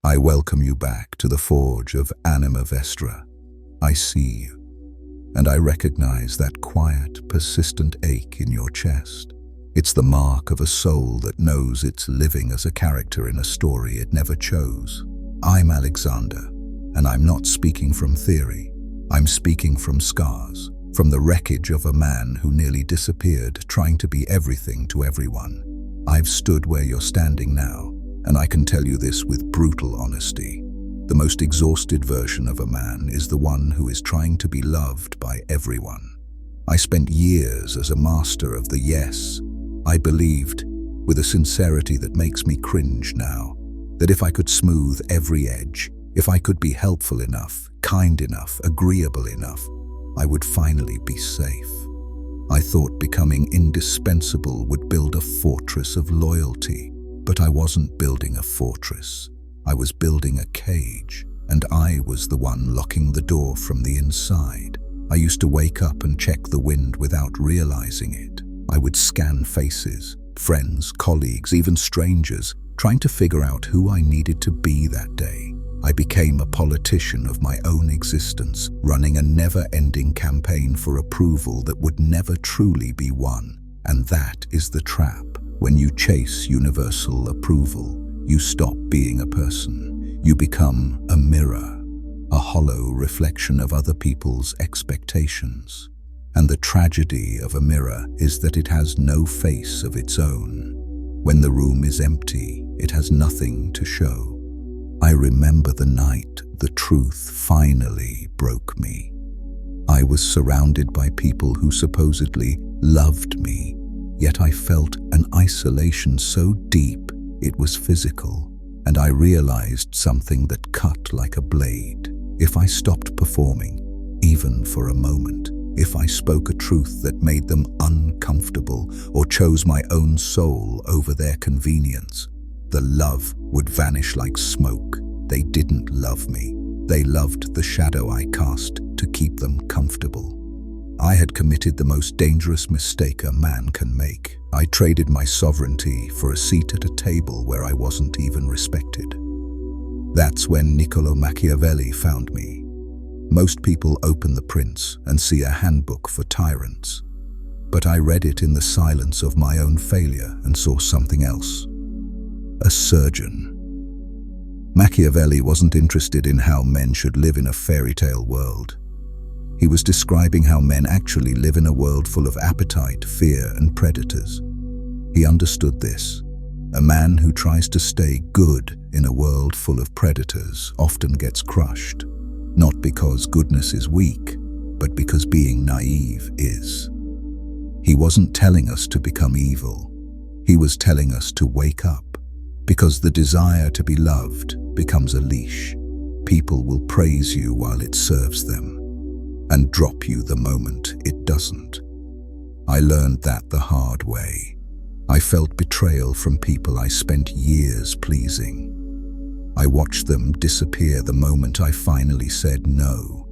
I welcome you back to the forge of Anima Vestra. I see you, and I recognize that quiet, persistent ache in your chest. It's the mark of a soul that knows it's living as a character in a story it never chose. I'm Alexander, and I'm not speaking from theory. I'm speaking from scars, from the wreckage of a man who nearly disappeared trying to be everything to everyone. I've stood where you're standing now, and I can tell you this with brutal honesty. The most exhausted version of a man is the one who is trying to be loved by everyone. I spent years as a master of the yes. I believed, with a sincerity that makes me cringe now, that if I could smooth every edge, if I could be helpful enough, kind enough, agreeable enough, I would finally be safe. I thought becoming indispensable would build a fortress of loyalty, but I wasn't building a fortress. I was building a cage, and I was the one locking the door from the inside. I used to wake up and check the wind without realizing it. I would scan faces, friends, colleagues, even strangers, trying to figure out who I needed to be that day. I became a politician of my own existence, running a never-ending campaign for approval that would never truly be won. And that is the trap. When you chase universal approval, you stop being a person. You become a mirror, a hollow reflection of other people's expectations. And the tragedy of a mirror is that it has no face of its own. When the room is empty, it has nothing to show. I remember the night the truth finally broke me. I was surrounded by people who supposedly loved me, yet I felt an isolation so deep it was physical, and I realized something that cut like a blade. If I stopped performing, even for a moment, if I spoke a truth that made them uncomfortable or chose my own soul over their convenience, the love would vanish like smoke. They didn't love me. They loved the shadow I cast to keep them comfortable. I had committed the most dangerous mistake a man can make. I traded my sovereignty for a seat at a table where I wasn't even respected. That's when Machiavelli found me. Most people open The Prince and see a handbook for tyrants. But I read it in the silence of my own failure and saw something else. A surgeon. Machiavelli wasn't interested in how men should live in a fairy tale world. He was describing how men actually live in a world full of appetite, fear, and predators. He understood this. A man who tries to stay good in a world full of predators often gets crushed. Not because goodness is weak, but because being naive is. He wasn't telling us to become evil. He was telling us to wake up, because the desire to be loved becomes a leash. People will praise you while it serves them, and drop you the moment it doesn't. I learned that the hard way. I felt betrayal from people I spent years pleasing. I watched them disappear the moment I finally said no.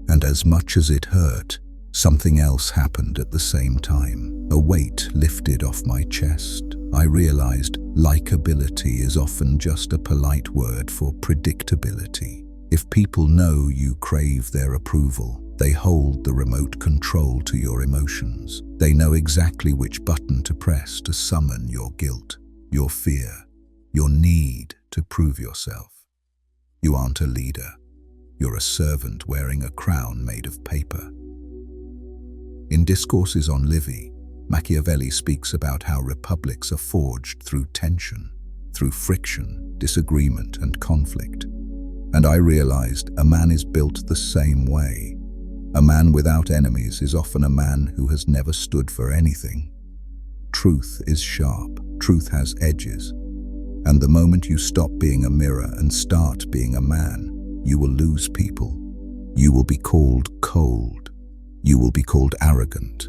And as much as it hurt, something else happened at the same time. A weight lifted off my chest. I realized likability is often just a polite word for predictability. If people know you crave their approval, they hold the remote control to your emotions. They know exactly which button to press to summon your guilt, your fear, your need to prove yourself. You aren't a leader. You're a servant wearing a crown made of paper. In Discourses on Livy, Machiavelli speaks about how republics are forged through tension, through friction, disagreement, and conflict. And I realized a man is built the same way. A man without enemies is often a man who has never stood for anything. Truth is sharp. Truth has edges. And the moment you stop being a mirror and start being a man, you will lose people. You will be called cold. You will be called arrogant.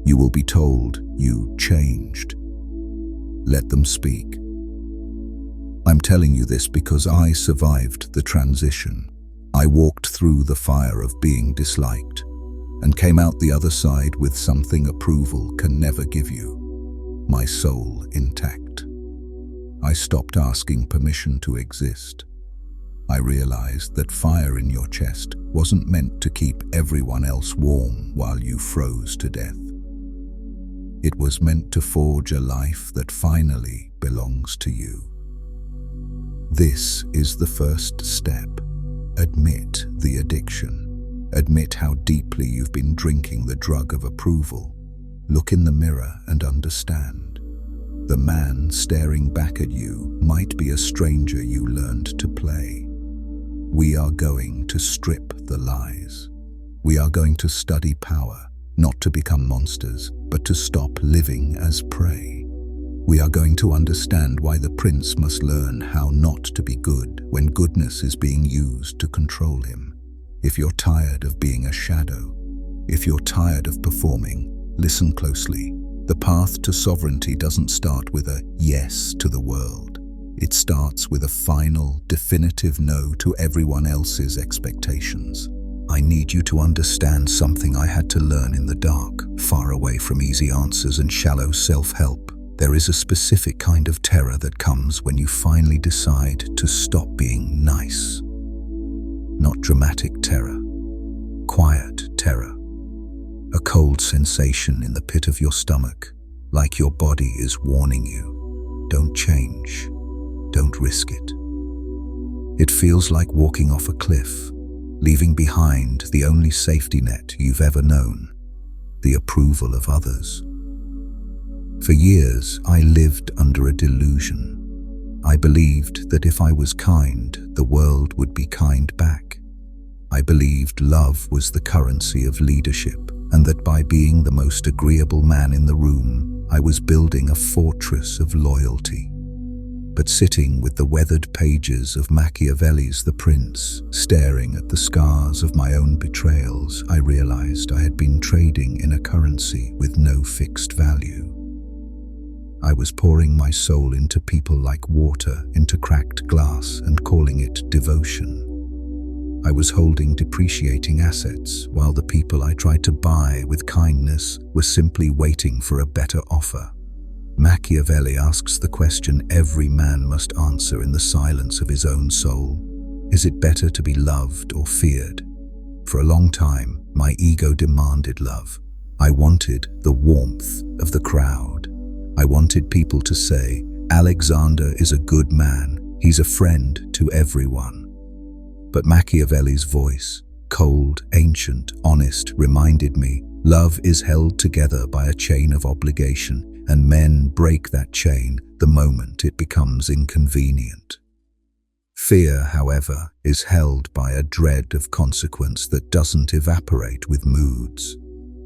You will be told you changed. Let them speak. I'm telling you this because I survived the transition. I walked through the fire of being disliked and came out the other side with something approval can never give you: my soul intact. I stopped asking permission to exist. I realized that fire in your chest wasn't meant to keep everyone else warm while you froze to death. It was meant to forge a life that finally belongs to you. This is the first step. Admit the addiction. Admit how deeply you've been drinking the drug of approval. Look in the mirror and understand. The man staring back at you might be a stranger you learned to play. We are going to strip the lies. We are going to study power, not to become monsters, but to stop living as prey. We are going to understand why the prince must learn how not to be good when goodness is being used to control him. If you're tired of being a shadow, if you're tired of performing, listen closely. The path to sovereignty doesn't start with a yes to the world. It starts with a final, definitive no to everyone else's expectations. I need you to understand something I had to learn in the dark, far away from easy answers and shallow self-help. There is a specific kind of terror that comes when you finally decide to stop being nice. Not dramatic terror, quiet terror. A cold sensation in the pit of your stomach, like your body is warning you, don't change, don't risk it. It feels like walking off a cliff, leaving behind the only safety net you've ever known, the approval of others. For years, I lived under a delusion. I believed that if I was kind, the world would be kind back. I believed love was the currency of leadership, and that by being the most agreeable man in the room, I was building a fortress of loyalty. But sitting with the weathered pages of Machiavelli's The Prince, staring at the scars of my own betrayals, I realized I had been trading in a currency with no fixed value. I was pouring my soul into people like water into cracked glass and calling it devotion. I was holding depreciating assets while the people I tried to buy with kindness were simply waiting for a better offer. Machiavelli asks the question every man must answer in the silence of his own soul. Is it better to be loved or feared? For a long time, my ego demanded love. I wanted the warmth of the crowd. I wanted people to say, Alexander is a good man, he's a friend to everyone. But Machiavelli's voice, cold, ancient, honest, reminded me, love is held together by a chain of obligation, and men break that chain the moment it becomes inconvenient. Fear, however, is held by a dread of consequence that doesn't evaporate with moods.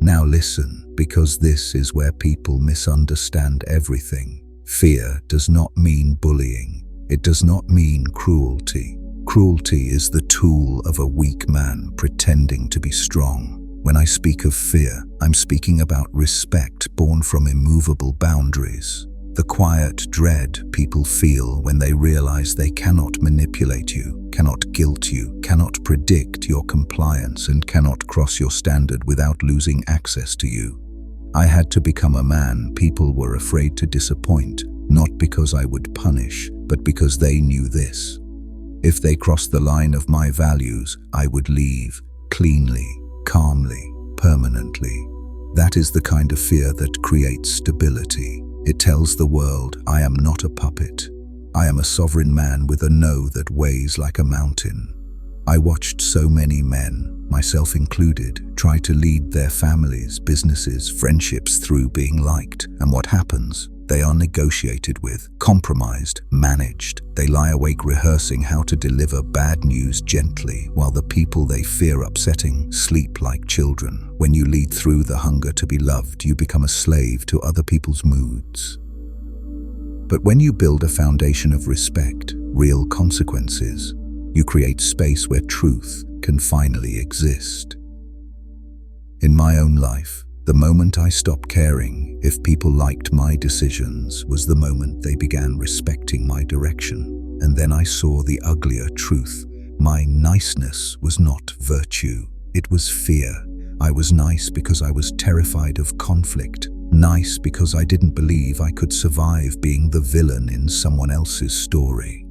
Now listen, because this is where people misunderstand everything. Fear does not mean bullying. It does not mean cruelty. Cruelty is the tool of a weak man pretending to be strong. When I speak of fear, I'm speaking about respect born from immovable boundaries. The quiet dread people feel when they realize they cannot manipulate you, cannot guilt you, cannot predict your compliance, and cannot cross your standard without losing access to you. I had to become a man people were afraid to disappoint, not because I would punish, but because they knew this. If they crossed the line of my values, I would leave, cleanly, calmly, permanently. That is the kind of fear that creates stability. It tells the world, I am not a puppet. I am a sovereign man with a no that weighs like a mountain. I watched so many men, myself included, try to lead their families, businesses, friendships through being liked. And what happens? They are negotiated with, compromised, managed. They lie awake rehearsing how to deliver bad news gently, while the people they fear upsetting sleep like children. When you lead through the hunger to be loved, you become a slave to other people's moods. But when you build a foundation of respect, real consequences, you create space where truth can finally exist. In my own life, the moment I stopped caring if people liked my decisions was the moment they began respecting my direction. And then I saw the uglier truth. My niceness was not virtue, it was fear. I was nice because I was terrified of conflict, Nice because I didn't believe I could survive being the villain in someone else's story.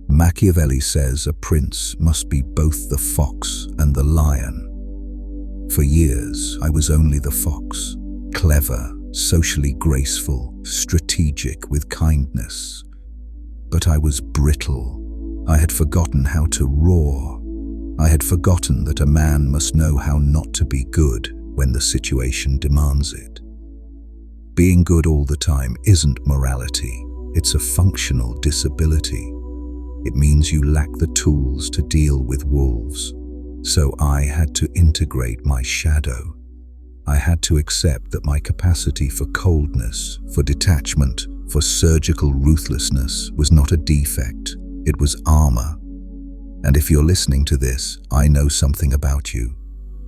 Machiavelli says a prince must be both the fox and the lion. For years, I was only the fox, clever, socially graceful, strategic with kindness. But I was brittle. I had forgotten how to roar. I had forgotten that a man must know how not to be good when the situation demands it. Being good all the time isn't morality. It's a functional disability. It means you lack the tools to deal with wolves. So I had to integrate my shadow. I had to accept that my capacity for coldness, for detachment, for surgical ruthlessness was not a defect. It was armor. And if you're listening to this, I know something about you.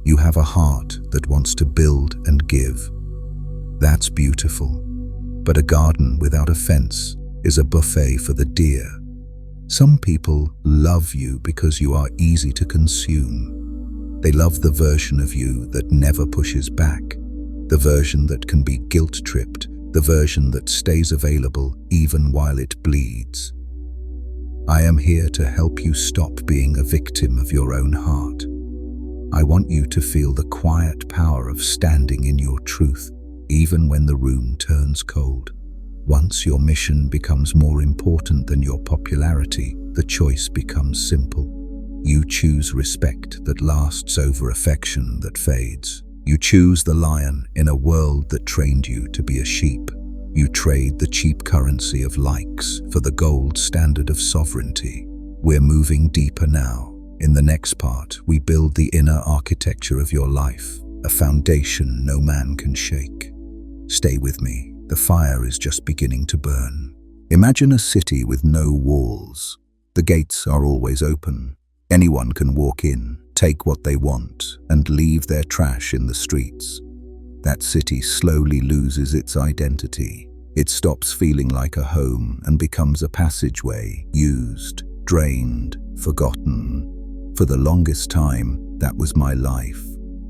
You have a heart that wants to build and give. That's beautiful. But a garden without a fence is a buffet for the deer. Some people love you because you are easy to consume. They love the version of you that never pushes back, the version that can be guilt-tripped, the version that stays available even while it bleeds. I am here to help you stop being a victim of your own heart. I want you to feel the quiet power of standing in your truth, even when the room turns cold. Once your mission becomes more important than your popularity, the choice becomes simple. You choose respect that lasts over affection that fades. You choose the lion in a world that trained you to be a sheep. You trade the cheap currency of likes for the gold standard of sovereignty. We're moving deeper now. In the next part, we build the inner architecture of your life, a foundation no man can shake. Stay with me. The fire is just beginning to burn. Imagine a city with no walls. The gates are always open. Anyone can walk in, take what they want, and leave their trash in the streets. That city slowly loses its identity. It stops feeling like a home and becomes a passageway, used, drained, forgotten. For the longest time, that was my life.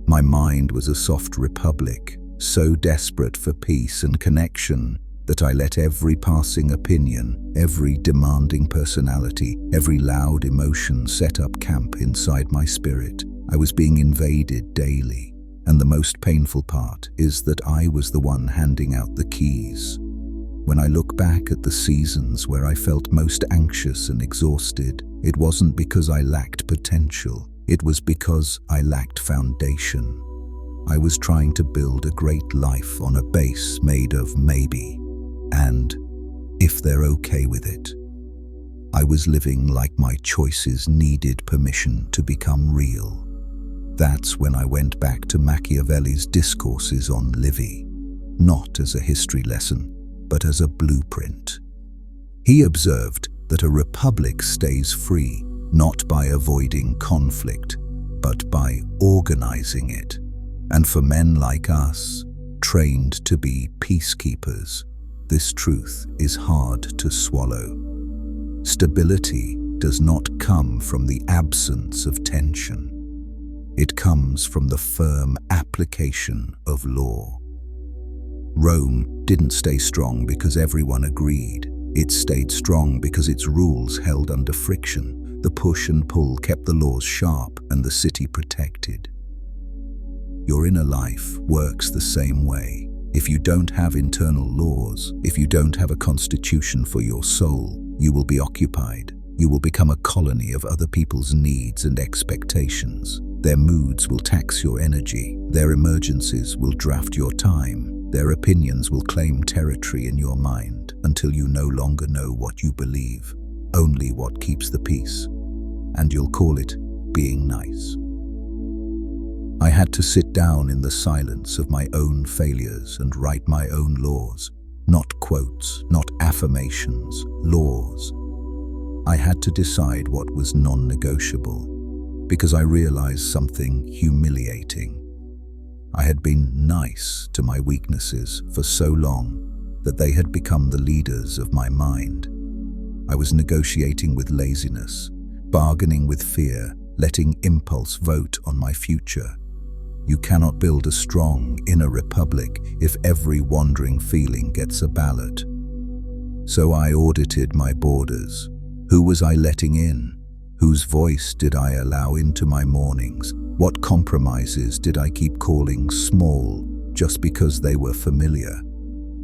My mind was a soft republic, so desperate for peace and connection that I let every passing opinion, every demanding personality, every loud emotion set up camp inside my spirit. I was being invaded daily, and the most painful part is that I was the one handing out the keys. When I look back at the seasons where I felt most anxious and exhausted, it wasn't because I lacked potential, it was because I lacked foundation. I was trying to build a great life on a base made of maybe, and if they're okay with it. I was living like my choices needed permission to become real. That's when I went back to Machiavelli's discourses on Livy, not as a history lesson, but as a blueprint. He observed that a republic stays free, not by avoiding conflict, but by organizing it. And for men like us, trained to be peacekeepers, this truth is hard to swallow. Stability does not come from the absence of tension. It comes from the firm application of law. Rome didn't stay strong because everyone agreed. It stayed strong because its rules held under friction. The push and pull kept the laws sharp and the city protected. Your inner life works the same way. If you don't have internal laws, if you don't have a constitution for your soul, you will be occupied. You will become a colony of other people's needs and expectations. Their moods will tax your energy. Their emergencies will draft your time. Their opinions will claim territory in your mind until you no longer know what you believe, only what keeps the peace. And you'll call it being nice. I had to sit down in the silence of my own failures and write my own laws. Not quotes, not affirmations, laws. I had to decide what was non-negotiable, because I realized something humiliating. I had been nice to my weaknesses for so long that they had become the leaders of my mind. I was negotiating with laziness, bargaining with fear, letting impulse vote on my future. You cannot build a strong inner republic if every wandering feeling gets a ballot. So I audited my borders. Who was I letting in? Whose voice did I allow into my mornings? What compromises did I keep calling small just because they were familiar?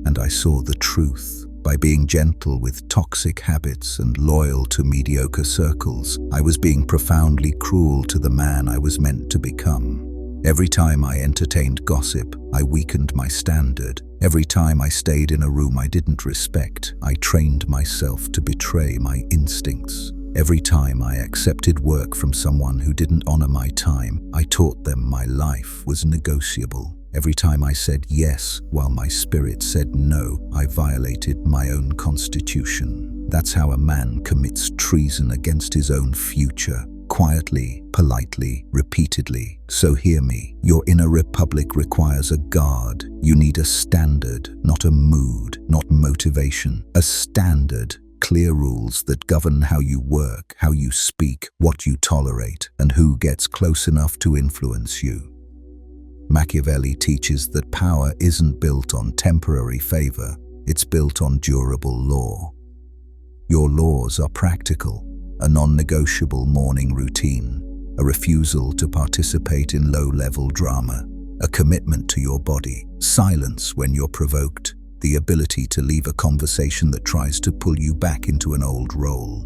And I saw the truth. By being gentle with toxic habits and loyal to mediocre circles, I was being profoundly cruel to the man I was meant to become. Every time I entertained gossip, I weakened my standard. Every time I stayed in a room I didn't respect, I trained myself to betray my instincts. Every time I accepted work from someone who didn't honor my time, I taught them my life was negotiable. Every time I said yes while my spirit said no, I violated my own constitution. That's how a man commits treason against his own future. Quietly, politely, repeatedly. So hear me. Your inner republic requires a guard. You need a standard, not a mood, not motivation. A standard. Clear rules that govern how you work, how you speak, what you tolerate, and who gets close enough to influence you. Machiavelli teaches that power isn't built on temporary favor, it's built on durable law. Your laws are practical, a non-negotiable morning routine, a refusal to participate in low-level drama, a commitment to your body, silence when you're provoked, the ability to leave a conversation that tries to pull you back into an old role.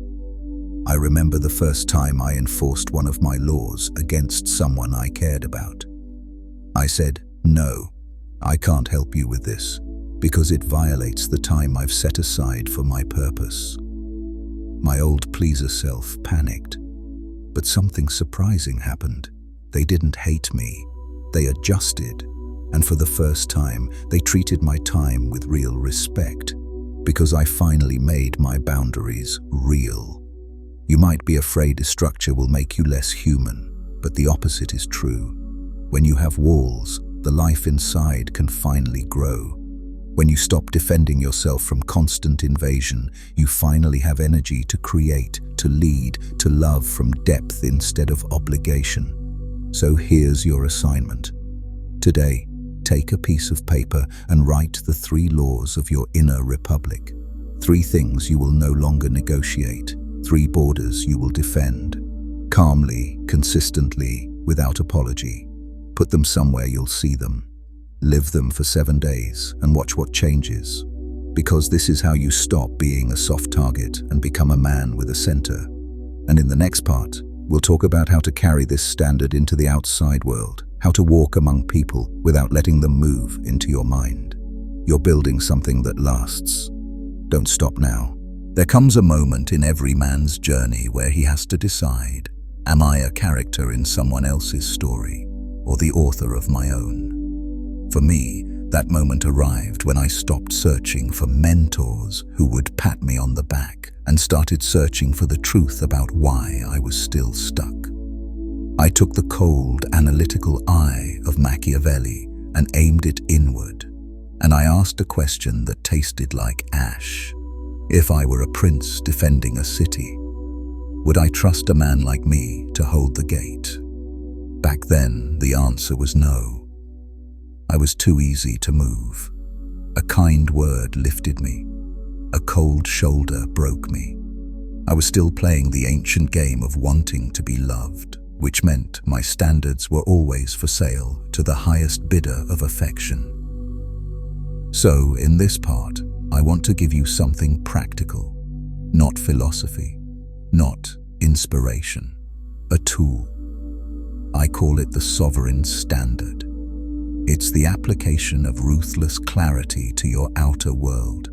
I remember the first time I enforced one of my laws against someone I cared about. I said, "No, I can't help you with this, because it violates the time I've set aside for my purpose." My old pleaser self panicked, but something surprising happened. They didn't hate me, they adjusted. And for the first time, they treated my time with real respect, because I finally made my boundaries real. You might be afraid a structure will make you less human, but the opposite is true. When you have walls, the life inside can finally grow. When you stop defending yourself from constant invasion, you finally have energy to create, to lead, to love from depth instead of obligation. So here's your assignment. Today, take a piece of paper and write the 3 laws of your inner republic. 3 things you will no longer negotiate. 3 borders you will defend. Calmly, consistently, without apology. Put them somewhere you'll see them. Live them for 7 days and watch what changes. Because this is how you stop being a soft target and become a man with a center. And in the next part, we'll talk about how to carry this standard into the outside world. How to walk among people without letting them move into your mind. You're building something that lasts. Don't stop now. There comes a moment in every man's journey where he has to decide, am I a character in someone else's story or the author of my own? For me, that moment arrived when I stopped searching for mentors who would pat me on the back and started searching for the truth about why I was still stuck. I took the cold, analytical eye of Machiavelli and aimed it inward, and I asked a question that tasted like ash. If I were a prince defending a city, would I trust a man like me to hold the gate? Back then, the answer was no. I was too easy to move. A kind word lifted me. A cold shoulder broke me. I was still playing the ancient game of wanting to be loved, which meant my standards were always for sale to the highest bidder of affection. So, in this part, I want to give you something practical, not philosophy, not inspiration, a tool. I call it the sovereign standard. It's the application of ruthless clarity to your outer world,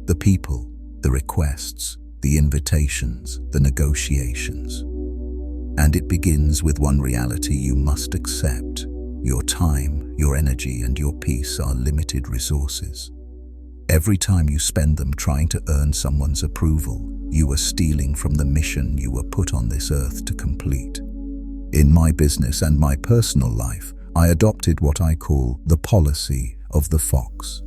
the people, the requests, the invitations, the negotiations. And it begins with one reality you must accept. Your time, your energy, and your peace are limited resources. Every time you spend them trying to earn someone's approval, you are stealing from the mission you were put on this earth to complete. In my business and my personal life, I adopted what I call the policy of the fox.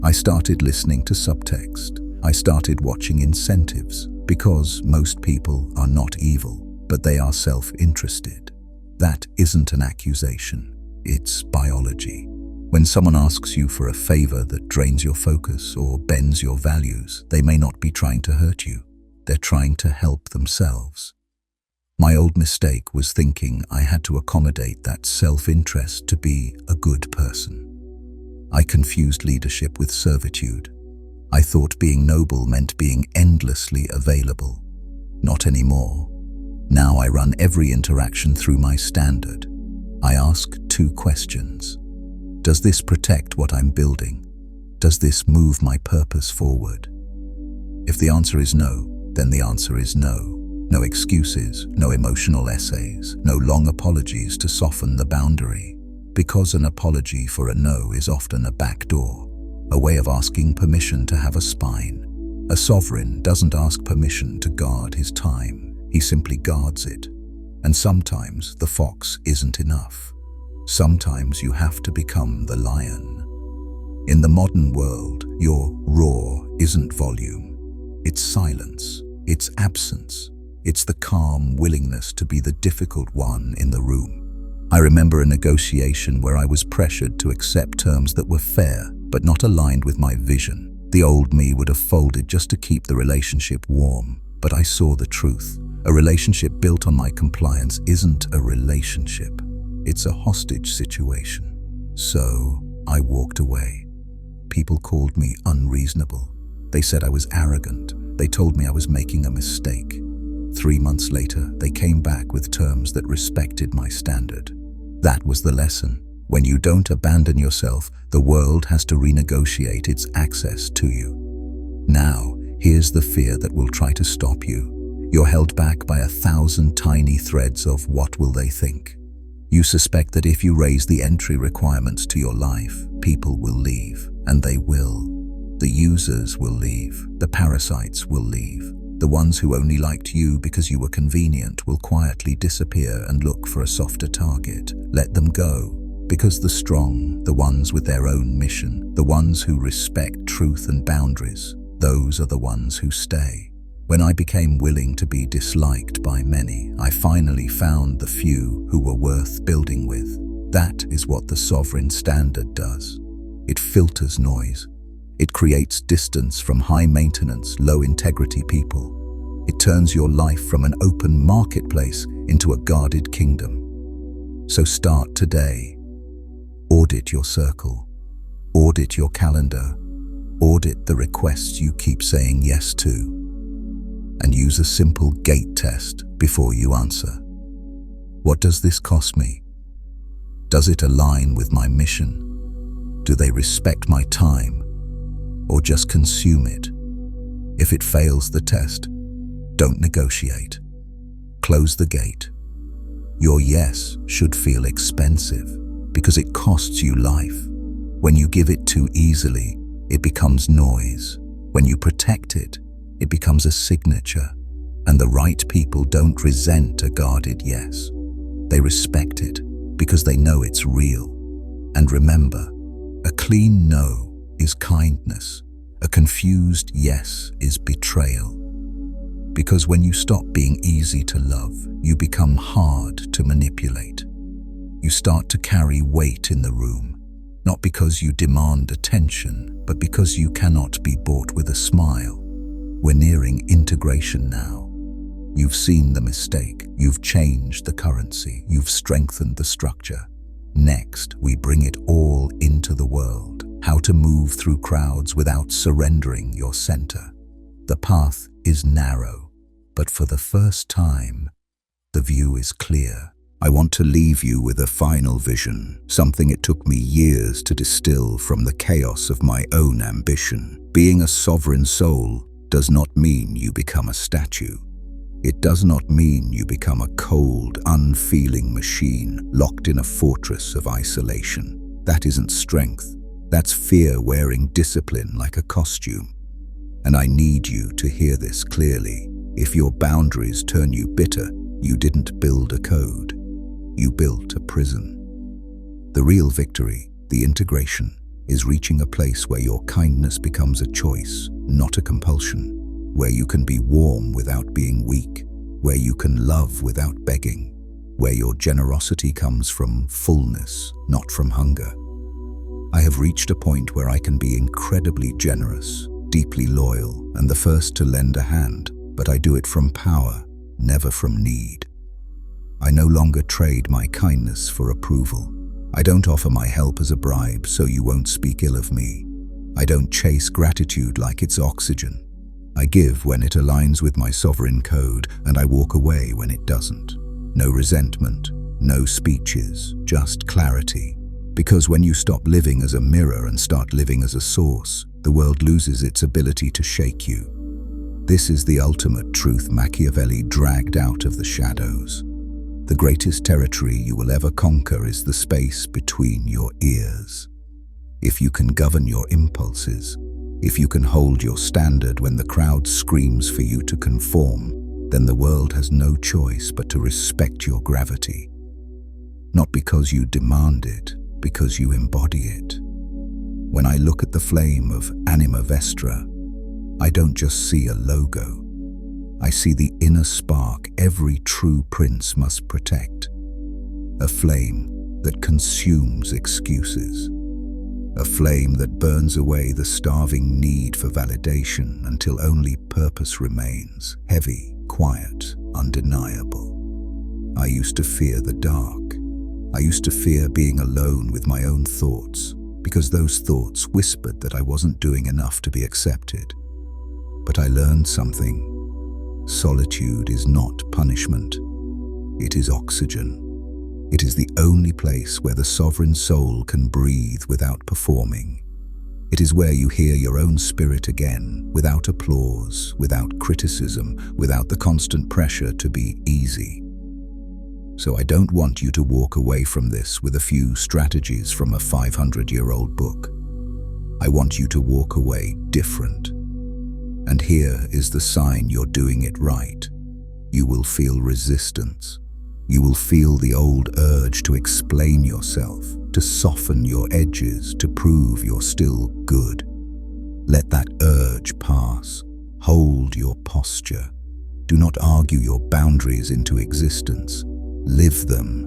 I started listening to subtext. I started watching incentives, because most people are not evil, but they are self-interested. That isn't an accusation. it's biology. When someone asks you for a favor that drains your focus or bends your values, they may not be trying to hurt you. They're trying to help themselves. My old mistake was thinking I had to accommodate that self-interest to be a good person. I confused leadership with servitude. I thought being noble meant being endlessly available. Not anymore. Now I run every interaction through my standard. I ask 2 questions. Does this protect what I'm building? Does this move my purpose forward? If the answer is no, then the answer is no. No excuses, no emotional essays, no long apologies to soften the boundary. Because an apology for a no is often a backdoor, a way of asking permission to have a spine. A sovereign doesn't ask permission to guard his time, he simply guards it. And sometimes the fox isn't enough. Sometimes you have to become the lion. In the modern world, your roar isn't volume. It's silence, it's absence. It's the calm willingness to be the difficult one in the room. I remember a negotiation where I was pressured to accept terms that were fair, but not aligned with my vision. The old me would have folded just to keep the relationship warm, but I saw the truth. A relationship built on my compliance isn't a relationship. It's a hostage situation. So I walked away. People called me unreasonable. They said I was arrogant. They told me I was making a mistake. 3 months later, they came back with terms that respected my standard. That was the lesson. When you don't abandon yourself, the world has to renegotiate its access to you. Now, here's the fear that will try to stop you. You're held back by 1,000 tiny threads of what will they think. You suspect that if you raise the entry requirements to your life, people will leave, and they will. The users will leave, the parasites will leave. The ones who only liked you because you were convenient will quietly disappear and look for a softer target. Let them go, because the strong, the ones with their own mission, the ones who respect truth and boundaries, those are the ones who stay. When I became willing to be disliked by many, I finally found the few who were worth building with. That is what the sovereign standard does. It filters noise. It creates distance from high-maintenance, low-integrity people. It turns your life from an open marketplace into a guarded kingdom. So start today. Audit your circle. Audit your calendar. Audit the requests you keep saying yes to. And use a simple gate test before you answer. What does this cost me? Does it align with my mission? Do they respect my time? Or just consume it? If it fails the test, don't negotiate. Close the gate. Your yes should feel expensive because it costs you life. When you give it too easily, it becomes noise. When you protect it, it becomes a signature. And the right people don't resent a guarded yes. They respect it because they know it's real. And remember, a clean no is kindness. A confused yes is betrayal. Because when you stop being easy to love, you become hard to manipulate. You start to carry weight in the room, not because you demand attention, but because you cannot be bought with a smile. We're nearing integration now. You've seen the mistake, you've changed the currency, you've strengthened the structure. Next, we bring it all into the world. How to move through crowds without surrendering your center. The path is narrow, but for the first time, the view is clear. I want to leave you with a final vision, something it took me years to distill from the chaos of my own ambition. Being a sovereign soul does not mean you become a statue. It does not mean you become a cold, unfeeling machine locked in a fortress of isolation. That isn't strength. That's fear wearing discipline like a costume. And I need you to hear this clearly. If your boundaries turn you bitter, you didn't build a code. You built a prison. The real victory, the integration, is reaching a place where your kindness becomes a choice, not a compulsion. Where you can be warm without being weak. Where you can love without begging. where your generosity comes from fullness, not from hunger. I have reached a point where I can be incredibly generous, deeply loyal, and the first to lend a hand, but I do it from power, never from need. I no longer trade my kindness for approval. I don't offer my help as a bribe so you won't speak ill of me. I don't chase gratitude like it's oxygen. I give when it aligns with my sovereign code, and I walk away when it doesn't. No resentment, no speeches, just clarity. Because when you stop living as a mirror and start living as a source, the world loses its ability to shake you. This is the ultimate truth Machiavelli dragged out of the shadows. The greatest territory you will ever conquer is the space between your ears. If you can govern your impulses, if you can hold your standard when the crowd screams for you to conform, then the world has no choice but to respect your gravity. Not because you demand it, because you embody it. When I look at the flame of Anima Vestra, I don't just see a logo. I see the inner spark every true prince must protect. A flame that consumes excuses. A flame that burns away the starving need for validation until only purpose remains, heavy, quiet, undeniable. I used to fear the dark. I used to fear being alone with my own thoughts, because those thoughts whispered that I wasn't doing enough to be accepted. But I learned something. Solitude is not punishment. It is oxygen. It is the only place where the sovereign soul can breathe without performing. It is where you hear your own spirit again, without applause, without criticism, without the constant pressure to be easy. So I don't want you to walk away from this with a few strategies from a 500-year-old book. I want you to walk away different. And here is the sign you're doing it right. You will feel resistance. You will feel the old urge to explain yourself, to soften your edges, to prove you're still good. Let that urge pass. Hold your posture. Do not argue your boundaries into existence. Live them.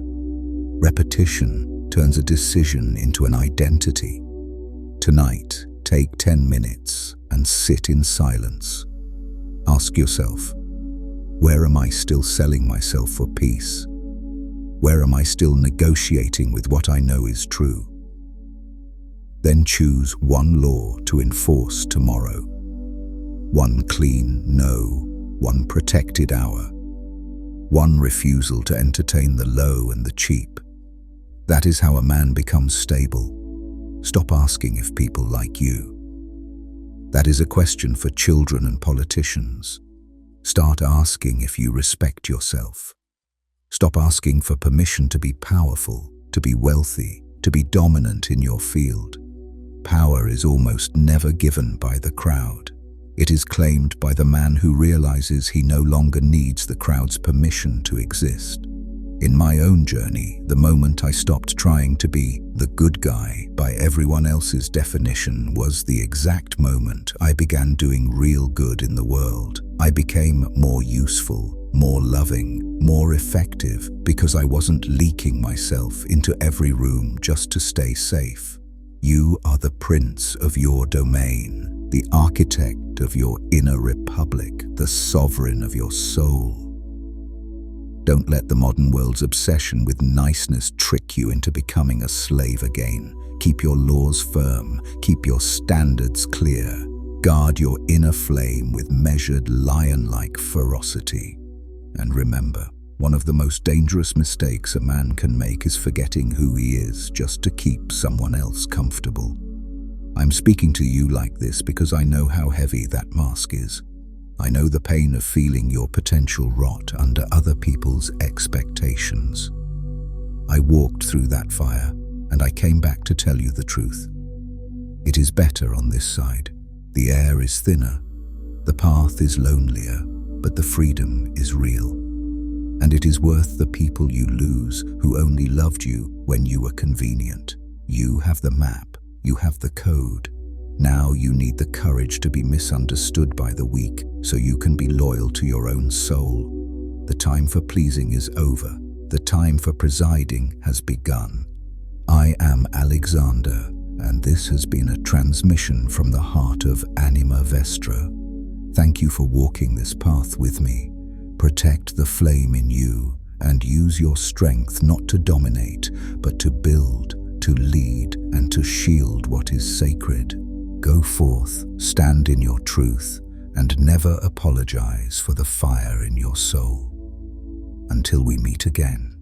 Repetition turns a decision into an identity. Tonight, take 10 minutes and sit in silence. Ask yourself, where am I still selling myself for peace? Where am I still negotiating with what I know is true? Then choose one law to enforce tomorrow. One clean no, one protected hour. One refusal to entertain the low and the cheap. That is how a man becomes stable. Stop asking if people like you. That is a question for children and politicians. Start asking if you respect yourself. Stop asking for permission to be powerful, to be wealthy, to be dominant in your field. Power is almost never given by the crowd. It is claimed by the man who realizes he no longer needs the crowd's permission to exist. In my own journey, the moment I stopped trying to be the good guy by everyone else's definition was the exact moment I began doing real good in the world. I became more useful, more loving, more effective because I wasn't leaking myself into every room just to stay safe. You are the prince of your domain, the architect of your inner republic, the sovereign of your soul. Don't let the modern world's obsession with niceness trick you into becoming a slave again. Keep your laws firm, keep your standards clear. Guard your inner flame with measured lion-like ferocity. And remember, one of the most dangerous mistakes a man can make is forgetting who he is just to keep someone else comfortable. I'm speaking to you like this because I know how heavy that mask is. I know the pain of feeling your potential rot under other people's expectations. I walked through that fire, and I came back to tell you the truth. It is better on this side. The air is thinner, the path is lonelier, but the freedom is real. And it is worth the people you lose who only loved you when you were convenient. You have the map, you have the code. Now you need the courage to be misunderstood by the weak so you can be loyal to your own soul. The time for pleasing is over. the time for presiding has begun. I am Alexander, and this has been a transmission from the heart of Anima Vestra. Thank you for walking this path with me. Protect the flame in you and use your strength not to dominate, but to build, to lead, and to shield what is sacred. Go forth, stand in your truth, and never apologize for the fire in your soul. Until we meet again.